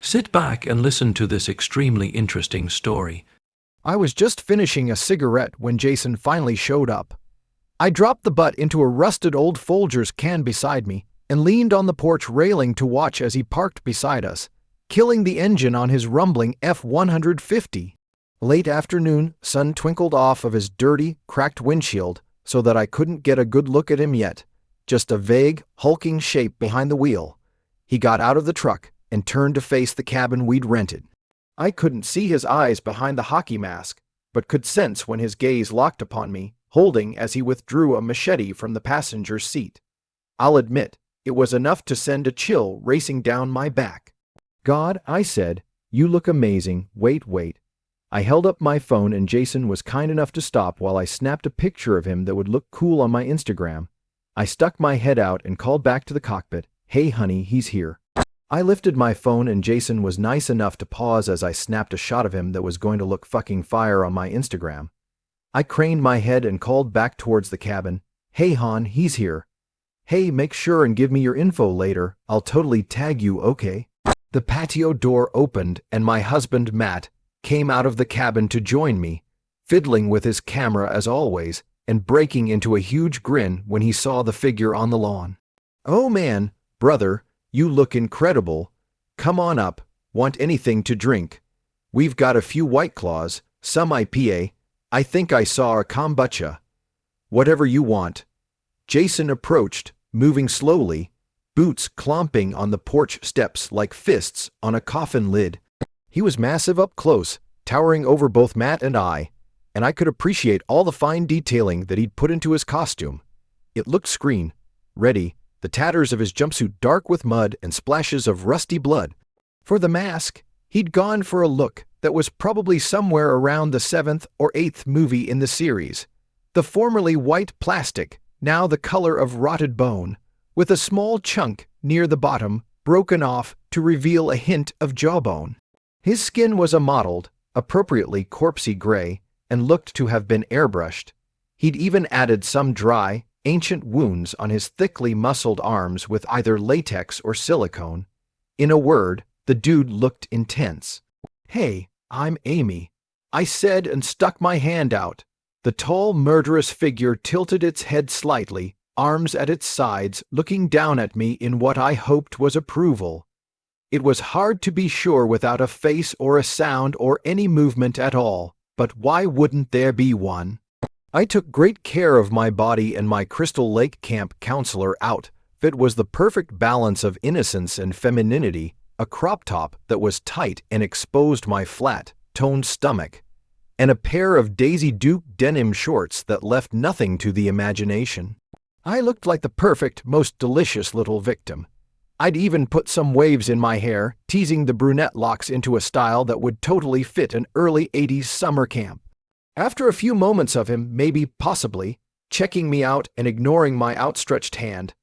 Sit back and listen to this extremely interesting story. I was just finishing a cigarette when Jason finally showed up. I dropped the butt into a rusted old Folgers can beside me and leaned on the porch railing to watch as he parked beside us, killing the engine on his rumbling F-150. Late afternoon, sun twinkled off of his dirty, cracked windshield so that I couldn't get a good look at him yet, just a vague, hulking shape behind the wheel. He got out of the truck and turned to face the cabin we'd rented. I couldn't see his eyes behind the hockey mask, but could sense when his gaze locked upon me, holding as he withdrew a machete from the passenger's seat. I'll admit, it was enough to send a chill racing down my back. "God," I said, "you look amazing. Wait. I held up my phone and Jason was kind enough to stop while I snapped a picture of him that would look cool on my Instagram. I stuck my head out and called back to the cockpit, "Hey honey, he's here." I lifted my phone and Jason was nice enough to pause as I snapped a shot of him that was going to look fucking fire on my Instagram. I craned my head and called back towards the cabin, "Hey hon, he's here. Hey, make sure and give me your info later. I'll totally tag you, okay?" The patio door opened and my husband, Matt, came out of the cabin to join me, fiddling with his camera as always and breaking into a huge grin when he saw the figure on the lawn. "Oh man, brother, you look incredible. Come on up. Want anything to drink? We've got a few White Claws, some IPA. I think I saw a kombucha. Whatever you want." Jason approached, moving slowly, boots clomping on the porch steps like fists on a coffin lid. He was massive up close, towering over both Matt and I could appreciate all the fine detailing that he'd put into his costume. It looked screen ready, the tatters of his jumpsuit dark with mud and splashes of rusty blood. For the mask, he'd gone for a look that was probably somewhere around the 7th or 8th movie in the series. The formerly white plastic, now the color of rotted bone, with a small chunk near the bottom broken off to reveal a hint of jawbone. His skin was a mottled, appropriately corpsey gray, and looked to have been airbrushed. He'd even added some dry, ancient wounds on his thickly muscled arms with either latex or silicone. In a word, the dude looked intense. "Hey, I'm Amy," I said and stuck my hand out. The tall, murderous figure tilted its head slightly, arms at its sides, looking down at me in what I hoped was approval. It was hard to be sure without a face or a sound or any movement at all, but why wouldn't there be one? I took great care of my body and my Crystal Lake Camp counselor outfit was the perfect balance of innocence and femininity, a crop top that was tight and exposed my flat, toned stomach, and a pair of Daisy Duke denim shorts that left nothing to the imagination. I looked like the perfect, most delicious little victim. I'd even put some waves in my hair, teasing the brunette locks into a style that would totally fit an early 80s summer camp. After a few moments of him, maybe possibly, checking me out and ignoring my outstretched hand,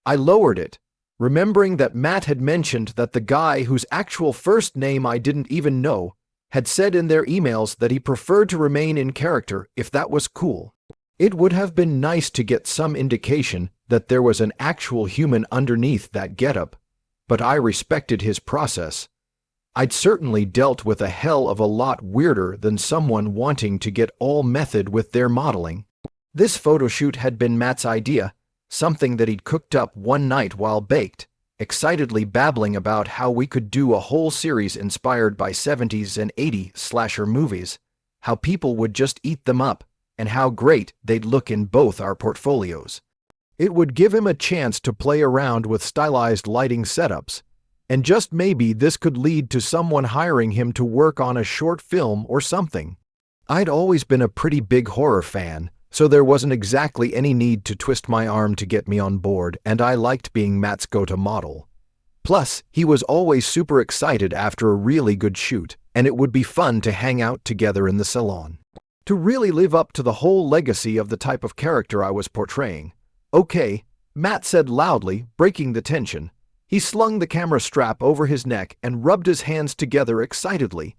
I lowered it, remembering that Matt had mentioned that the guy whose actual first name I didn't even know had said in their emails that he preferred to remain in character if that was cool. It would have been nice to get some indication that there was an actual human underneath that getup, but I respected his process. I'd certainly dealt with a hell of a lot weirder than someone wanting to get all method with their modeling. This photoshoot had been Matt's idea, something that he'd cooked up one night while baked, excitedly babbling about how we could do a whole series inspired by 70s and 80s slasher movies, how people would just eat them up, and how great they'd look in both our portfolios. It would give him a chance to play around with stylized lighting setups, and just maybe this could lead to someone hiring him to work on a short film or something. I'd always been a pretty big horror fan, so there wasn't exactly any need to twist my arm to get me on board, and I liked being Matt's go-to model. Plus, he was always super excited after a really good shoot, and it would be fun to hang out together in the salon. To really live up to the whole legacy of the type of character I was portraying. "Okay," Matt said loudly, breaking the tension. He slung the camera strap over his neck and rubbed his hands together excitedly.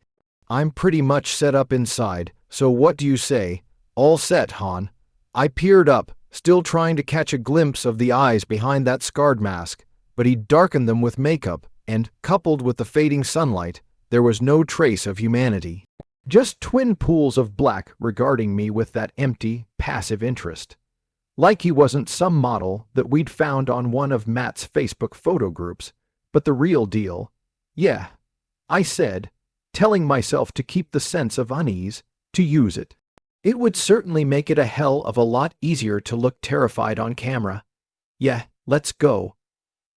"I'm pretty much set up inside, so what do you say? All set, hon?" I peered up, still trying to catch a glimpse of the eyes behind that scarred mask, but he'd darkened them with makeup, and, coupled with the fading sunlight, there was no trace of humanity. Just twin pools of black regarding me with that empty, passive interest. Like he wasn't some model that we'd found on one of Matt's Facebook photo groups, but the real deal. Yeah, I said, telling myself to keep the sense of unease, to use it. It would certainly make it a hell of a lot easier to look terrified on camera. Yeah, let's go.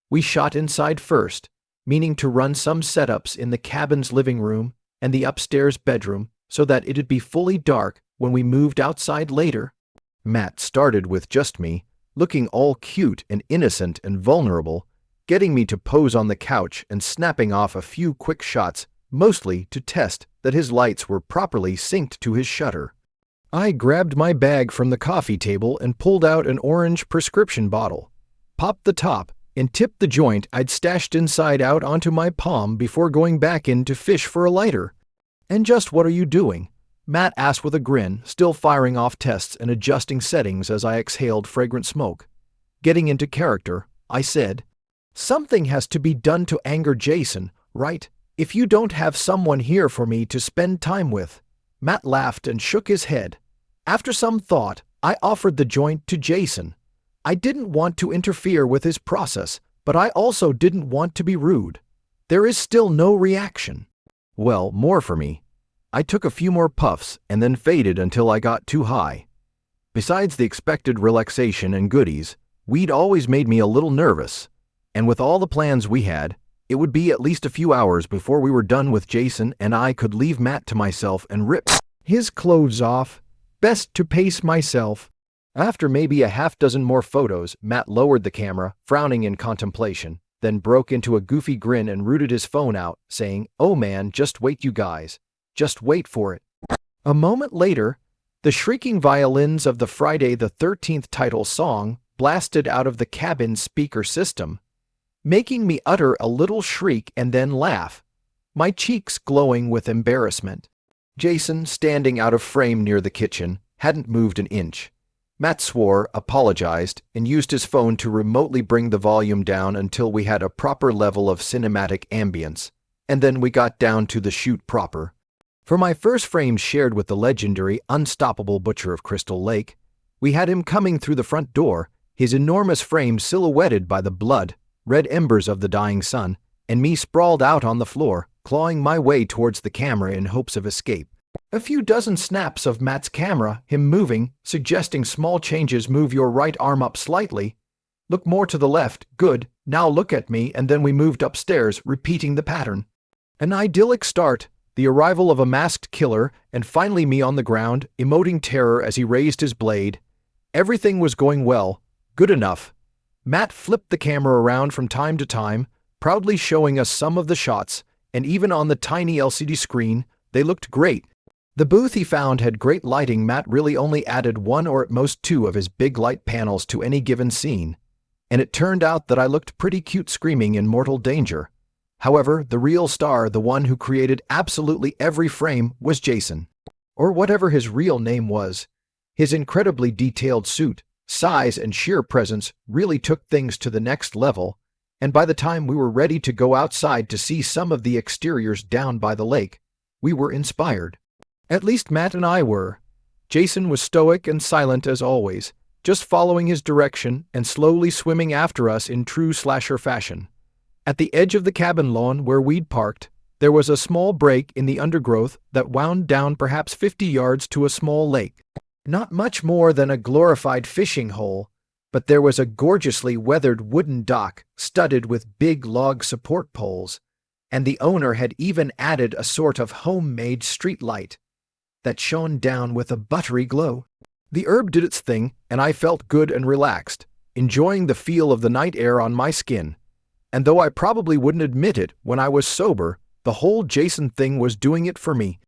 We shot inside first, meaning to run some setups in the cabin's living room and the upstairs bedroom so that it'd be fully dark when we moved outside later. Matt started with just me, looking all cute and innocent and vulnerable, getting me to pose on the couch and snapping off a few quick shots, mostly to test that his lights were properly synced to his shutter. I grabbed my bag from the coffee table and pulled out an orange prescription bottle, popped the top, and tipped the joint I'd stashed inside out onto my palm before going back in to fish for a lighter. "And just what are you doing?" Matt asked with a grin, still firing off tests and adjusting settings as I exhaled fragrant smoke. Getting into character, I said, "Something has to be done to anger Jason, right? If you don't have someone here for me to spend time with." Matt laughed and shook his head. After some thought, I offered the joint to Jason. I didn't want to interfere with his process, but I also didn't want to be rude. There is still no reaction. Well, more for me. I took a few more puffs and then faded until I got too high. Besides the expected relaxation and goodies, weed always made me a little nervous, and with all the plans we had, it would be at least a few hours before we were done with Jason and I could leave Matt to myself and rip his clothes off. Best to pace myself. After maybe a half dozen more photos, Matt lowered the camera, frowning in contemplation, then broke into a goofy grin and rooted his phone out, saying, "Oh man, just wait you guys. Just wait for it." A moment later, the shrieking violins of the Friday the 13th title song blasted out of the cabin's speaker system, making me utter a little shriek and then laugh, my cheeks glowing with embarrassment. Jason, standing out of frame near the kitchen, hadn't moved an inch. Matt swore, apologized, and used his phone to remotely bring the volume down until we had a proper level of cinematic ambience, and then we got down to the shoot proper. For my first frame shared with the legendary Unstoppable Butcher of Crystal Lake, we had him coming through the front door, his enormous frame silhouetted by the blood, red embers of the dying sun, and me sprawled out on the floor, clawing my way towards the camera in hopes of escape. A few dozen snaps of Matt's camera, him moving, suggesting small changes. Move your right arm up slightly. Look more to the left. Good. Now look at me. And then we moved upstairs, repeating the pattern. An idyllic start, the arrival of a masked killer, and finally me on the ground, emoting terror as he raised his blade. Everything was going well. Good enough. Matt flipped the camera around from time to time, proudly showing us some of the shots, and even on the tiny LCD screen, they looked great. The booth he found had great lighting. Matt really only added one or at most two of his big light panels to any given scene, and it turned out that I looked pretty cute screaming in mortal danger. However, the real star, the one who created absolutely every frame, was Jason. Or whatever his real name was. His incredibly detailed suit, size, and sheer presence really took things to the next level, and by the time we were ready to go outside to see some of the exteriors down by the lake, we were inspired. At least Matt and I were. Jason was stoic and silent as always, just following his direction and slowly swimming after us in true slasher fashion. At the edge of the cabin lawn where we'd parked, there was a small break in the undergrowth that wound down perhaps 50 yards to a small lake. Not much more than a glorified fishing hole, but there was a gorgeously weathered wooden dock studded with big log support poles, and the owner had even added a sort of homemade street light that shone down with a buttery glow. The herb did its thing, and I felt good and relaxed, enjoying the feel of the night air on my skin. And though I probably wouldn't admit it when I was sober, the whole Jason thing was doing it for me.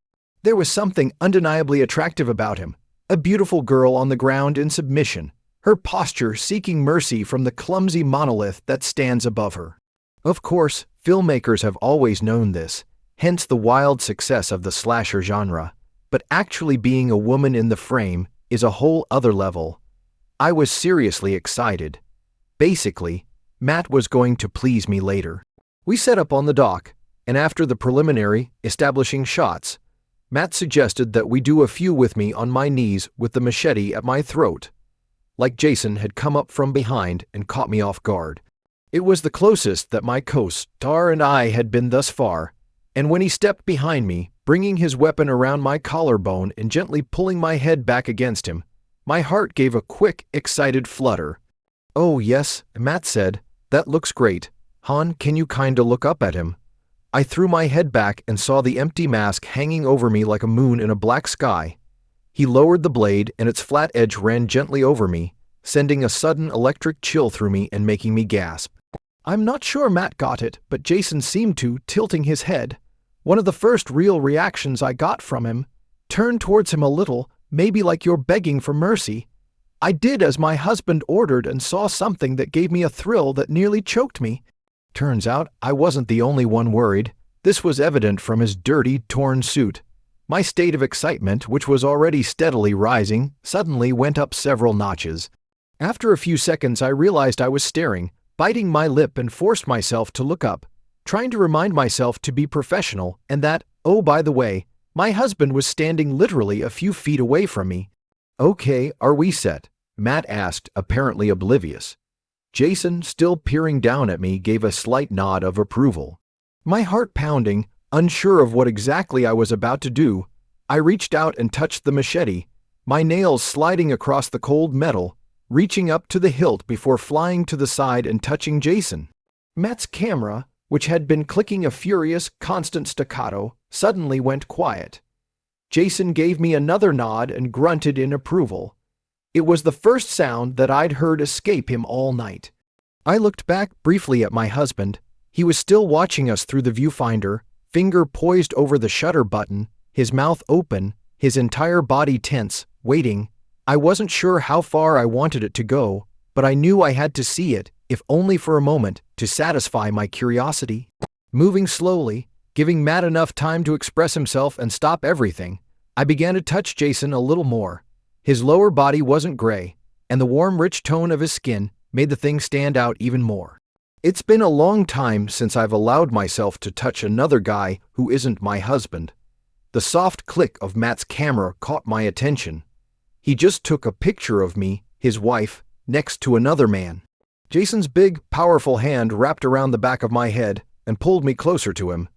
There was something undeniably attractive about him, a beautiful girl on the ground in submission, her posture seeking mercy from the clumsy monolith that stands above her. Of course, filmmakers have always known this, hence the wild success of the slasher genre. But actually being a woman in the frame is a whole other level. I was seriously excited. Basically, Matt was going to please me later. We set up on the dock, and after the preliminary, establishing shots, Matt suggested that we do a few with me on my knees with the machete at my throat, like Jason had come up from behind and caught me off guard. It was the closest that my co-star and I had been thus far, and when he stepped behind me, bringing his weapon around my collarbone and gently pulling my head back against him, my heart gave a quick, excited flutter. "Oh yes," Matt said, "that looks great. Han, can you kinda look up at him?" I threw my head back and saw the empty mask hanging over me like a moon in a black sky. He lowered the blade and its flat edge ran gently over me, sending a sudden electric chill through me and making me gasp. I'm not sure Matt got it, but Jason seemed to, tilting his head. One of the first real reactions I got from him. Turned towards him a little, maybe like you're begging for mercy. I did as my husband ordered and saw something that gave me a thrill that nearly choked me. Turns out I wasn't the only one worried. This was evident from his dirty, torn suit. My state of excitement, which was already steadily rising, suddenly went up several notches. After a few seconds I realized I was staring, biting my lip, and forced myself to look up, trying to remind myself to be professional and that, oh by the way, my husband was standing literally a few feet away from me. "Okay, are we set?" Matt asked, apparently oblivious. Jason, still peering down at me, gave a slight nod of approval. My heart pounding, unsure of what exactly I was about to do, I reached out and touched the machete, my nails sliding across the cold metal, reaching up to the hilt before flying to the side and touching Jason. Matt's camera, which had been clicking a furious, constant staccato, suddenly went quiet. Jason gave me another nod and grunted in approval. It was the first sound that I'd heard escape him all night. I looked back briefly at my husband. He was still watching us through the viewfinder, finger poised over the shutter button, his mouth open, his entire body tense, waiting. I wasn't sure how far I wanted it to go, but I knew I had to see it, if only for a moment, to satisfy my curiosity. Moving slowly, giving Matt enough time to express himself and stop everything, I began to touch Jason a little more. His lower body wasn't gray, and the warm, rich tone of his skin made the thing stand out even more. It's been a long time since I've allowed myself to touch another guy who isn't my husband. The soft click of Matt's camera caught my attention. He just took a picture of me, his wife, next to another man. Jason's big, powerful hand wrapped around the back of my head and pulled me closer to him.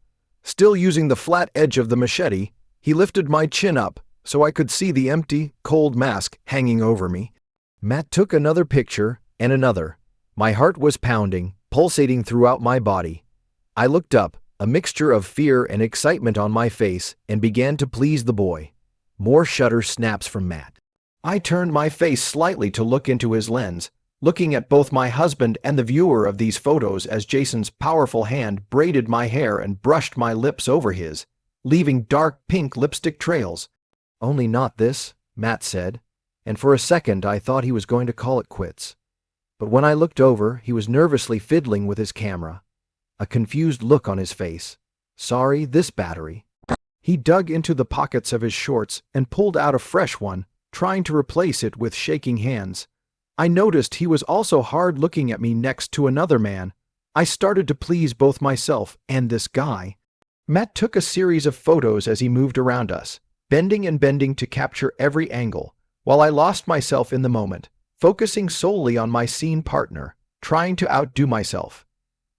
Still using the flat edge of the machete, he lifted my chin up so I could see the empty, cold mask hanging over me. Matt took another picture and another. My heart was pounding, pulsating throughout my body. I looked up, a mixture of fear and excitement on my face, and began to please the boy. More shutter snaps from Matt. I turned my face slightly to look into his lens, looking at both my husband and the viewer of these photos as Jason's powerful hand braided my hair and brushed my lips over his, leaving dark pink lipstick trails. "Only not this," Matt said, and for a second I thought he was going to call it quits. But when I looked over, he was nervously fiddling with his camera, a confused look on his face. "Sorry, this battery." He dug into the pockets of his shorts and pulled out a fresh one, trying to replace it with shaking hands. I noticed he was also hard looking at me next to another man. I started to please both myself and this guy. Matt took a series of photos as he moved around us, bending and bending to capture every angle, while I lost myself in the moment, focusing solely on my scene partner, trying to outdo myself.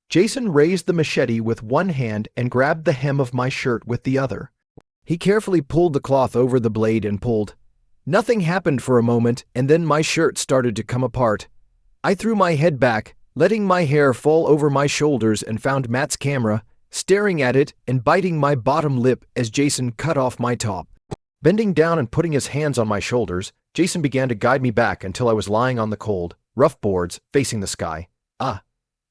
Jason raised the machete with one hand and grabbed the hem of my shirt with the other. He carefully pulled the cloth over the blade and pulled. Nothing happened for a moment, and then my shirt started to come apart. I threw my head back, letting my hair fall over my shoulders, and found Matt's camera, staring at it and biting my bottom lip as Jason cut off my top. Bending down and putting his hands on my shoulders, Jason began to guide me back until I was lying on the cold, rough boards, facing the sky.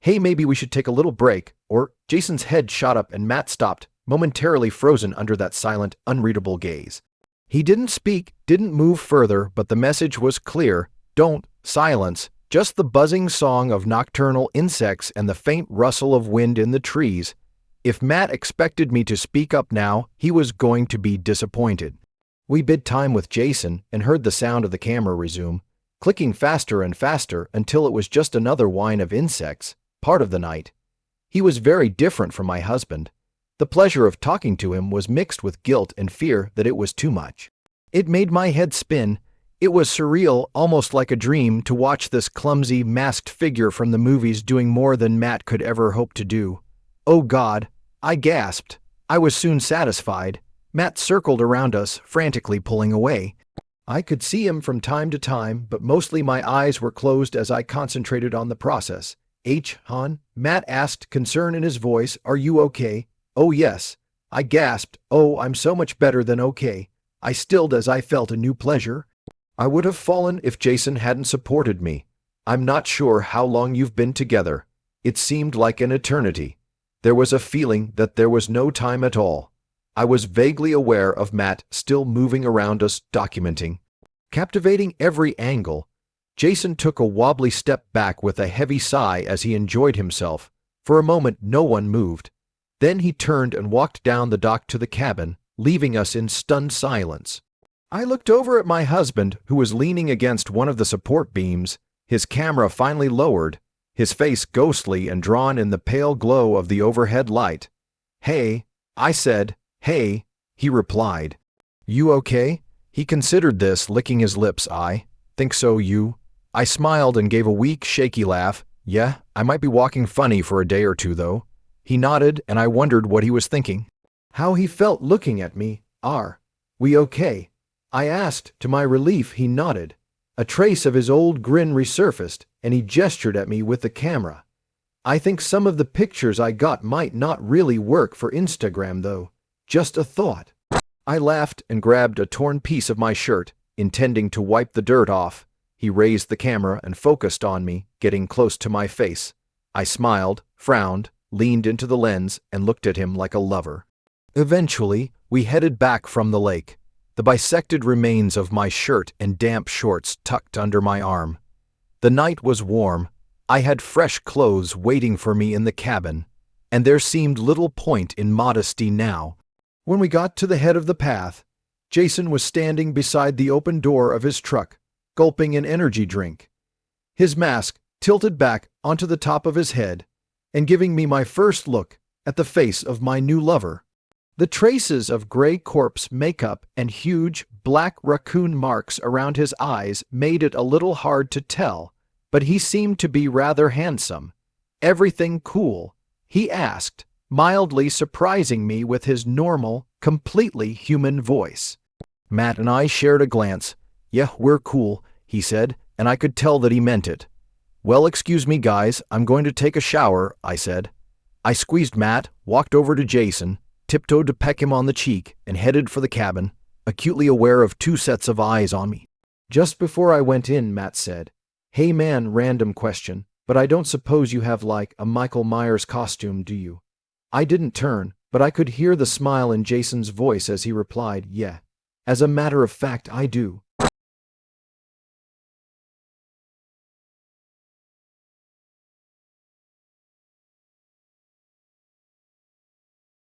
Hey, maybe we should take a little break, or Jason's head shot up and Matt stopped, momentarily frozen under that silent, unreadable gaze. He didn't speak, didn't move further, but the message was clear. Don't, silence, just the buzzing song of nocturnal insects and the faint rustle of wind in the trees. If Matt expected me to speak up now, he was going to be disappointed. We bid time with Jason and heard the sound of the camera resume, clicking faster and faster until it was just another whine of insects, part of the night. He was very different from my husband. The pleasure of talking to him was mixed with guilt and fear that it was too much. It made my head spin. It was surreal, almost like a dream, to watch this clumsy, masked figure from the movies doing more than Matt could ever hope to do. "Oh God," I gasped. I was soon satisfied. Matt circled around us, frantically pulling away. I could see him from time to time, but mostly my eyes were closed as I concentrated on the process. "Han?" Matt asked, concern in his voice. "Are you okay?" "Oh yes." I gasped. "Oh, I'm so much better than okay." I stilled as I felt a new pleasure. I would have fallen if Jason hadn't supported me. "I'm not sure how long you've been together." It seemed like an eternity. There was a feeling that there was no time at all. I was vaguely aware of Matt still moving around us, documenting. Captivating every angle. Jason took a wobbly step back with a heavy sigh as he enjoyed himself. For a moment no one moved. Then he turned and walked down the dock to the cabin, leaving us in stunned silence. I looked over at my husband, who was leaning against one of the support beams, his camera finally lowered, his face ghostly and drawn in the pale glow of the overhead light. "Hey," I said. "Hey," he replied. "You okay?" He considered this, licking his lips. "I think so, you?" I smiled and gave a weak, shaky laugh. "Yeah, I might be walking funny for a day or two, though." He nodded, and I wondered what he was thinking. How he felt looking at me. "Are we okay?" I asked. To my relief, he nodded. A trace of his old grin resurfaced, and he gestured at me with the camera. "I think some of the pictures I got might not really work for Instagram, though. Just a thought." I laughed and grabbed a torn piece of my shirt, intending to wipe the dirt off. He raised the camera and focused on me, getting close to my face. I smiled, frowned, leaned into the lens, and looked at him like a lover. Eventually, we headed back from the lake, the bisected remains of my shirt and damp shorts tucked under my arm. The night was warm. I had fresh clothes waiting for me in the cabin, and there seemed little point in modesty now. When we got to the head of the path, Jason was standing beside the open door of his truck, gulping an energy drink, his mask tilted back onto the top of his head, and giving me my first look at the face of my new lover. The traces of gray corpse makeup and huge black raccoon marks around his eyes made it a little hard to tell, but he seemed to be rather handsome. "Everything cool?" he asked, mildly surprising me with his normal, completely human voice. Matt and I shared a glance. "Yeah, we're cool," he said, and I could tell that he meant it. "Well, excuse me, guys, I'm going to take a shower," I said. I squeezed Matt, walked over to Jason, tiptoed to peck him on the cheek, and headed for the cabin, acutely aware of two sets of eyes on me. Just before I went in, Matt said, "Hey man, random question, but I don't suppose you have like a Michael Myers costume, do you?" I didn't turn, but I could hear the smile in Jason's voice as he replied, "Yeah. As a matter of fact, I do."